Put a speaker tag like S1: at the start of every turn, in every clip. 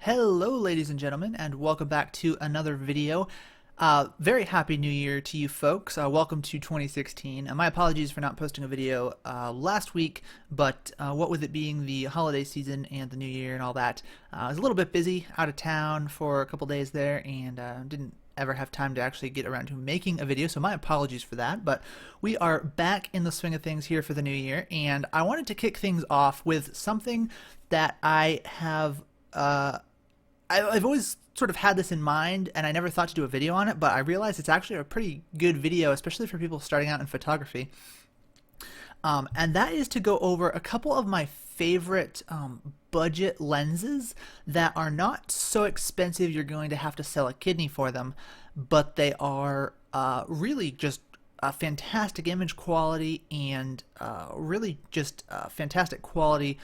S1: Hello ladies and gentlemen, and welcome back to another video. Very happy new year to you folks. Welcome to 2016. My apologies for not posting a video last week, but what with it being the holiday season and the new year and all that, I was a little bit busy out of town for a couple days there and didn't ever have time to actually get around to making a video, so my apologies for that. But we are back in the swing of things here for the new year, and I wanted to kick things off with something that I have I've always sort of had this in mind, and I never thought to do a video on it, but I realized it's actually a pretty good video, especially for people starting out in photography. And that is to go over a couple of my favorite budget lenses that are not so expensive you're going to have to sell a kidney for them, but they are really just fantastic image quality and really just fantastic quality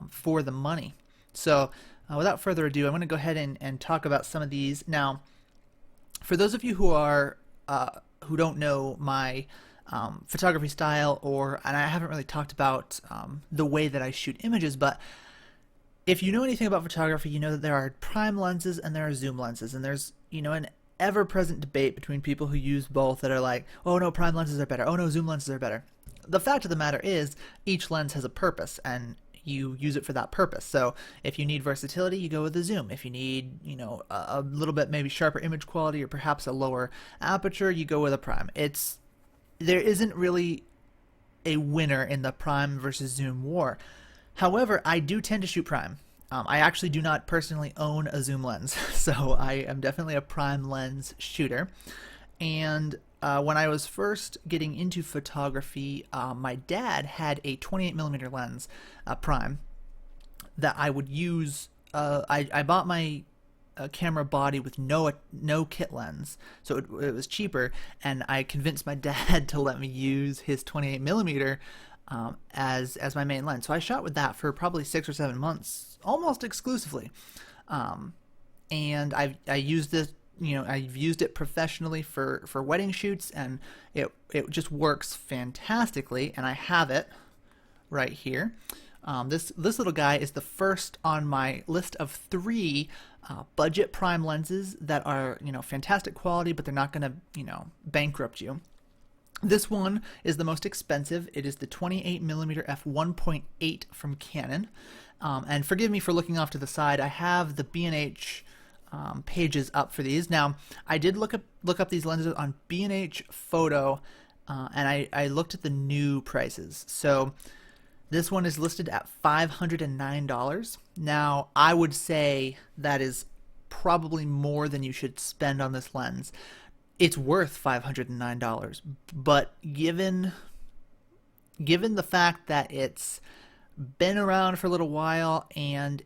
S1: for the money. So without further ado, I'm going to go ahead and talk about some of these. Now, for those of you who don't know my photography style, and I haven't really talked about the way that I shoot images, but if you know anything about photography, you know that there are prime lenses and there are zoom lenses, and there's an ever-present debate between people who use both that are like, oh no, prime lenses are better, oh no, zoom lenses are better. The fact of the matter is, each lens has a purpose, and you use it for that purpose. So if you need versatility, you go with the zoom. If you need, a little bit maybe sharper image quality or perhaps a lower aperture, you go with a prime. There isn't really a winner in the prime versus zoom war. However, I do tend to shoot prime. I actually do not personally own a zoom lens, so I am definitely a prime lens shooter. And when I was first getting into photography, my dad had a 28mm lens, prime, that I would use. I bought my camera body with no kit lens, so it was cheaper, and I convinced my dad to let me use his 28mm as my main lens. So I shot with that for probably 6 or 7 months, almost exclusively, and I used this. I've used it professionally for wedding shoots, and it just works fantastically, and I have it right here. This little guy is the first on my list of 3 budget prime lenses that are fantastic quality, but they're not going to bankrupt you. This one is the most expensive. It is the 28mm f1.8 from Canon, and forgive me for looking off to the side. I have the B&H pages up for these. Now, I did look up these lenses on B&H Photo, and I looked at the new prices. So this one is listed at $509. Now, I would say that is probably more than you should spend on this lens. It's worth $509, but given the fact that it's been around for a little while, and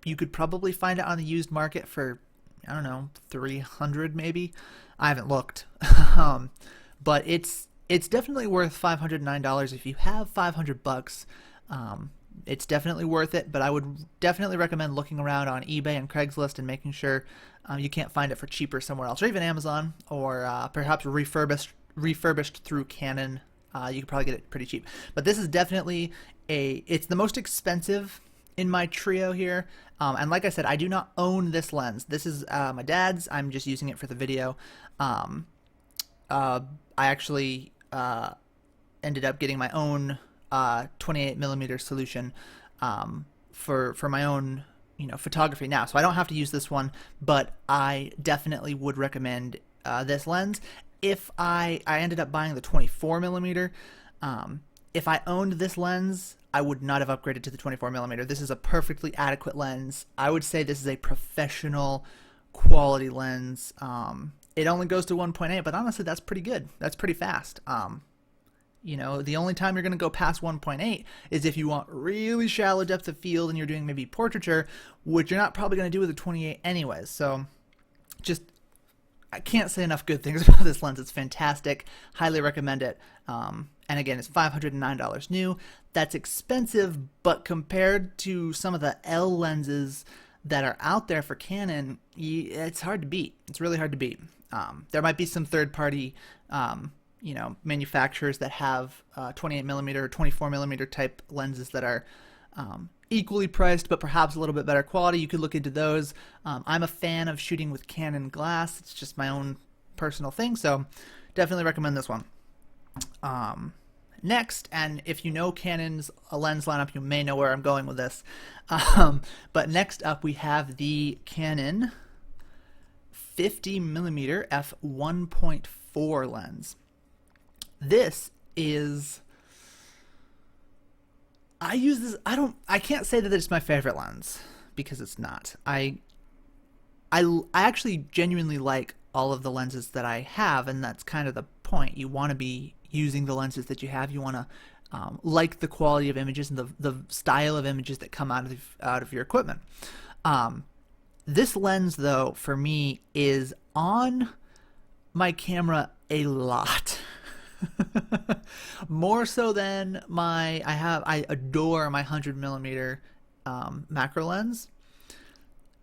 S1: you could probably find it on the used market for, I don't know, $300 maybe. I haven't looked, but it's definitely worth $509 if you have $500. It's definitely worth it, but I would definitely recommend looking around on eBay and Craigslist and making sure you can't find it for cheaper somewhere else, or even Amazon, or perhaps refurbished through Canon. You could probably get it pretty cheap. But this is definitely it's the most expensive in my trio here, and like I said, I do not own this lens. This is my dad's. I'm just using it for the video. I actually ended up getting my own 28mm solution for my own photography now, so I don't have to use this one, but I definitely would recommend this lens. If I ended up buying the 24mm, if I owned this lens, I would not have upgraded to the 24mm. This is a perfectly adequate lens. I would say this is a professional quality lens. It only goes to 1.8, but honestly, that's pretty good. That's pretty fast. The only time you're going to go past 1.8 is if you want really shallow depth of field and you're doing maybe portraiture, which you're not probably going to do with a 28 anyways. So I can't say enough good things about this lens. It's fantastic. Highly recommend it. And again, it's $509 new. That's expensive, but compared to some of the L lenses that are out there for Canon, it's hard to beat. It's really hard to beat. There might be some third-party, manufacturers that have 28mm or 24mm type lenses that are equally priced, but perhaps a little bit better quality. You could look into those. I'm a fan of shooting with Canon glass. It's just my own personal thing, so definitely recommend this one. Next, and if you know Canon's lens lineup, you may know where I'm going with this. But next up, we have the Canon 50mm f1.4 lens. This is, I use this, I can't say that it's my favorite lens, because it's not. I actually genuinely like all of the lenses that I have, and that's kind of the point. You want to be using the lenses that you have. You want to like the quality of images and the style of images that come out of your equipment. This lens, though, for me, is on my camera a lot. More so than I adore my 100mm macro lens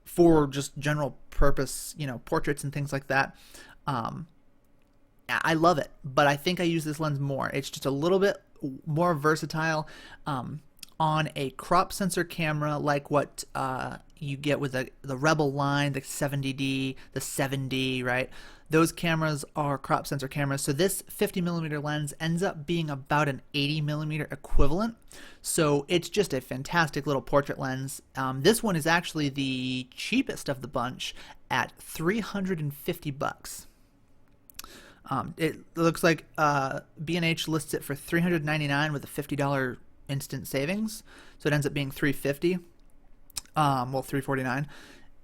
S1: for just general purpose, portraits and things like that. I love it, but I think I use this lens more. It's just a little bit more versatile on a crop sensor camera, like what you get with the Rebel line, the 70D, the 7D, right? Those cameras are crop sensor cameras. So this 50mm lens ends up being about an 80mm equivalent. So it's just a fantastic little portrait lens. This one is actually the cheapest of the bunch at $350. It looks like B&H lists it for $399 with a $50 instant savings, so it ends up being $350. Well, $349,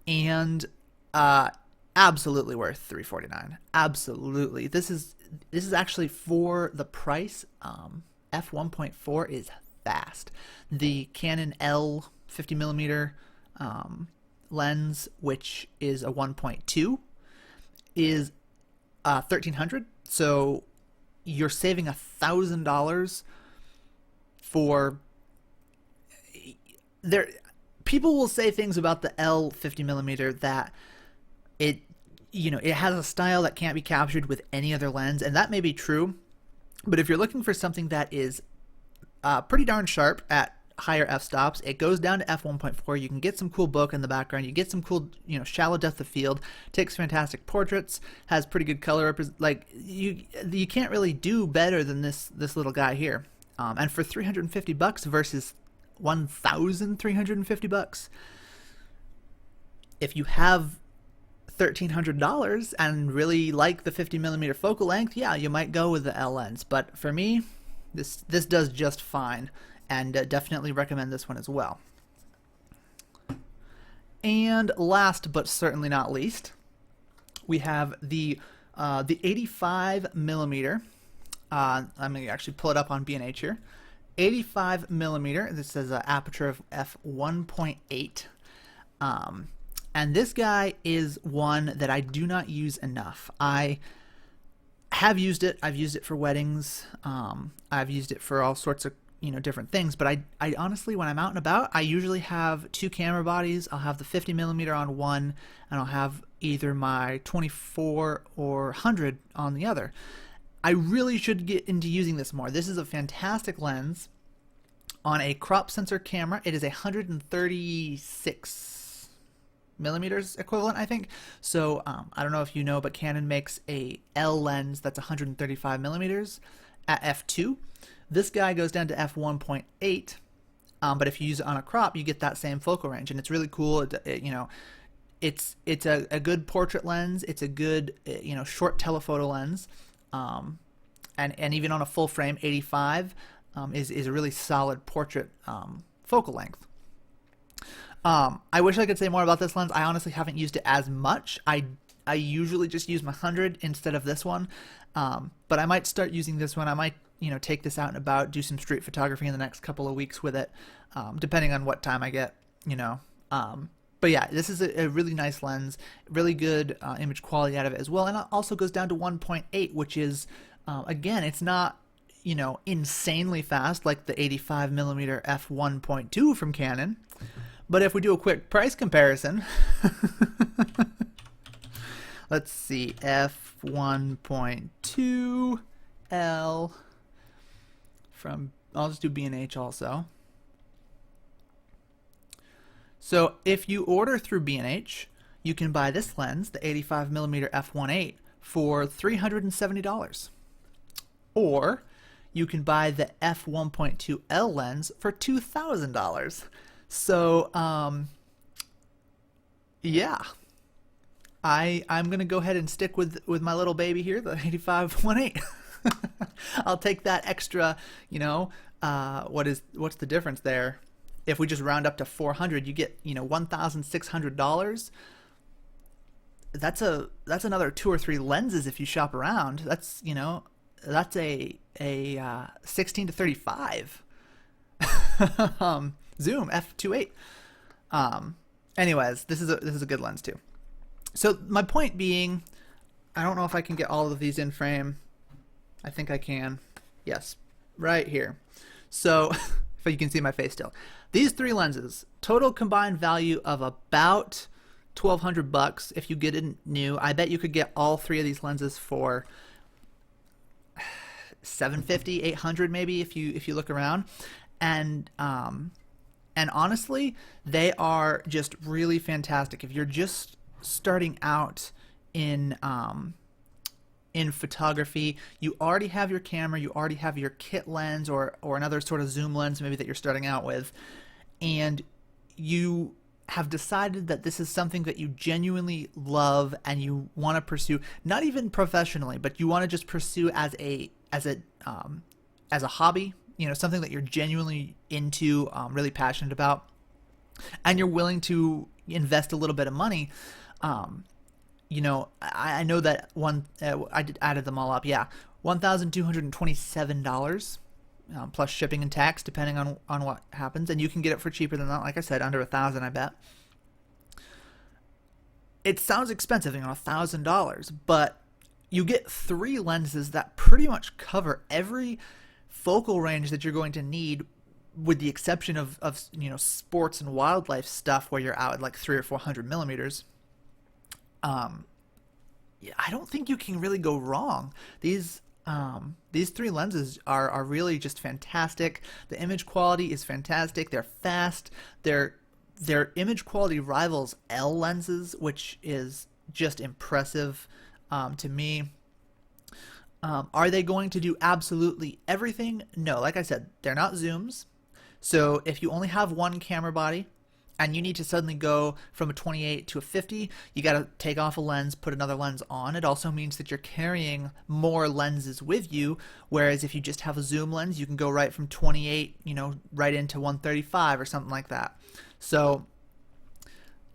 S1: and absolutely worth $349. Absolutely, this is actually for the price. F1.4 is fast. The Canon L 50mm lens, which is a 1.2, is $1,300. So you're saving $1,000 for there. People will say things about the L 50mm that it has a style that can't be captured with any other lens, and that may be true. But if you're looking for something that is pretty darn sharp at higher f-stops, it goes down to f1.4. You can get some cool bokeh in the background. You get some cool, shallow depth of field. Takes fantastic portraits. Has pretty good color. Like you can't really do better than this little guy here. And for $350 versus $1,350, if you have $1,300 and really like the 50mm focal length, yeah, you might go with the L lens. But for me, this does just fine, and definitely recommend this one as well. And last but certainly not least, we have the 85mm. I'm going to actually pull it up on B&H here. 85mm. This is an aperture of f1.8. And this guy is one that I do not use enough. I have used it. I've used it for weddings. I've used it for all sorts of different things. But I honestly, when I'm out and about, I usually have two camera bodies. I'll have the 50mm on one, and I'll have either my 24 or 100 on the other. I really should get into using this more. This is a fantastic lens on a crop sensor camera. It is 136 millimeters equivalent, I think. So I don't know if you know, but Canon makes a L lens that's 135 millimeters at f2. This guy goes down to f1.8, but if you use it on a crop, you get that same focal range, and it's really cool. It's a good portrait lens. It's a good short telephoto lens, and even on a full frame, 85 is a really solid portrait focal length. I wish I could say more about this lens. I honestly haven't used it as much. I usually just use my 100 instead of this one, but I might start using this one. I might take this out and about, do some street photography in the next couple of weeks with it, depending on what time I get. But yeah, this is a really nice lens, really good image quality out of it as well, and it also goes down to 1.8, which is again, it's not insanely fast like the 85mm f1.2 from Canon. But if we do a quick price comparison, let's see, f1.2 L from, I'll just do B&H also. So if you order through B&H, you can buy this lens, the 85mm f1.8, for $370. Or you can buy the f1.2L lens for $2,000. So, yeah. I'm gonna go ahead and stick with my little baby here, the 85-1.8. I'll take that extra, what's the difference there? If we just round up to 400, you get, $1,600. That's another 2 or 3 lenses if you shop around. That's a 16 to 35 zoom f2.8. Anyways, this is a good lens too. So my point being, I don't know if I can get all of these in frame. I think I can. Yes, right here. So if you can see my face still. These 3 lenses, total combined value of about $1,200 if you get it new. I bet you could get all 3 of these lenses for $750, $800 maybe if you look around. And honestly, they are just really fantastic. If you're just starting out in photography, you already have your camera, you already have your kit lens or another sort of zoom lens maybe that you're starting out with, and you have decided that this is something that you genuinely love and you want to pursue, not even professionally, but you want to just pursue as a hobby, something that you're genuinely into, really passionate about, and you're willing to invest a little bit of money. I know that I added them all up. Yeah, $1,227 plus shipping and tax, depending on what happens, and you can get it for cheaper than that. Like I said, under $1,000, I bet. It sounds expensive, $1,000, but you get 3 lenses that pretty much cover every focal range that you're going to need, with the exception of sports and wildlife stuff where you're out at like 300 or 400 millimeters. Yeah, I don't think you can really go wrong. These 3 lenses are really just fantastic. The image quality is fantastic. They're fast. Their image quality rivals L lenses, which is just impressive to me. Are they going to do absolutely everything? No. Like I said, they're not zooms. So if you only have one camera body and you need to suddenly go from a 28 to a 50, you got to take off a lens, put another lens on. It also means that you're carrying more lenses with you, whereas if you just have a zoom lens, you can go right from 28, right into 135 or something like that. So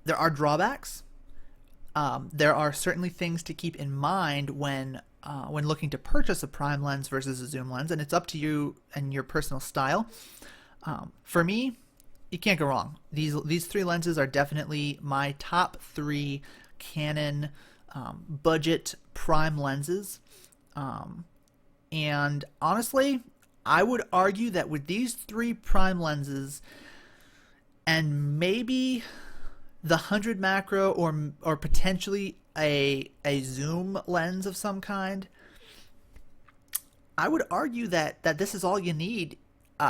S1: there are drawbacks. There are certainly things to keep in mind when looking to purchase a prime lens versus a zoom lens, and it's up to you and your personal style. For me, you can't go wrong. These 3 lenses are definitely my top 3 Canon budget prime lenses. And honestly, I would argue that with these 3 prime lenses and maybe the 100 macro or potentially a zoom lens of some kind, I would argue that this is all you need.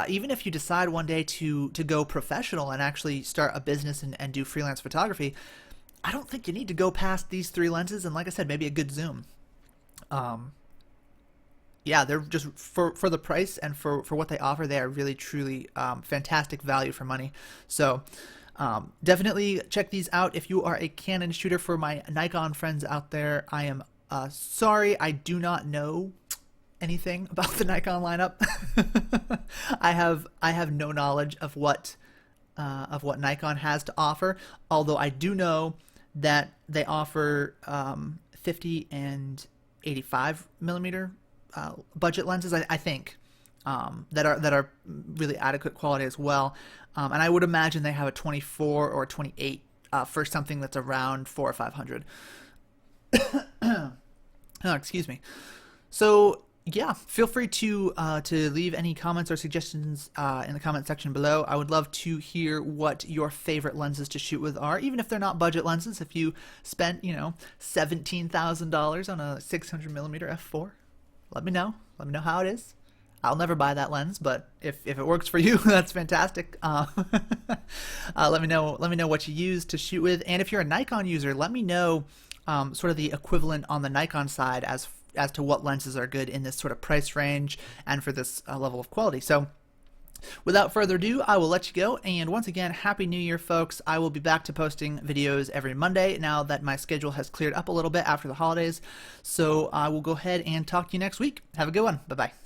S1: Even if you decide one day to go professional and actually start a business and do freelance photography, I don't think you need to go past these 3 lenses, and like I said, maybe a good zoom. Yeah, they're just, for the price and for what they offer, they are really, truly fantastic value for money. So definitely check these out if you are a Canon shooter. For my Nikon friends out there, I am sorry, I do not know anything about the Nikon lineup. I have no knowledge of what Nikon has to offer, although I do know that they offer 50 and 85 millimeter budget lenses, I think, that are really adequate quality as well. And I would imagine they have a 24 or 28 for something that's around 400 or 500. Oh, excuse me. So yeah, feel free to leave any comments or suggestions in the comment section below. I would love to hear what your favorite lenses to shoot with are, even if they're not budget lenses. If you spent, $17,000 on a 600 millimeter f4, let me know. Let me know how it is. I'll never buy that lens, but if it works for you, that's fantastic. Let me know what you use to shoot with, and if you're a Nikon user, let me know sort of the equivalent on the Nikon side as to what lenses are good in this sort of price range and for this level of quality. So without further ado, I will let you go, and once again, Happy New Year, folks. I will be back to posting videos every Monday now that my schedule has cleared up a little bit after the holidays, so I will go ahead and talk to you next week. Have a good one. Bye-bye.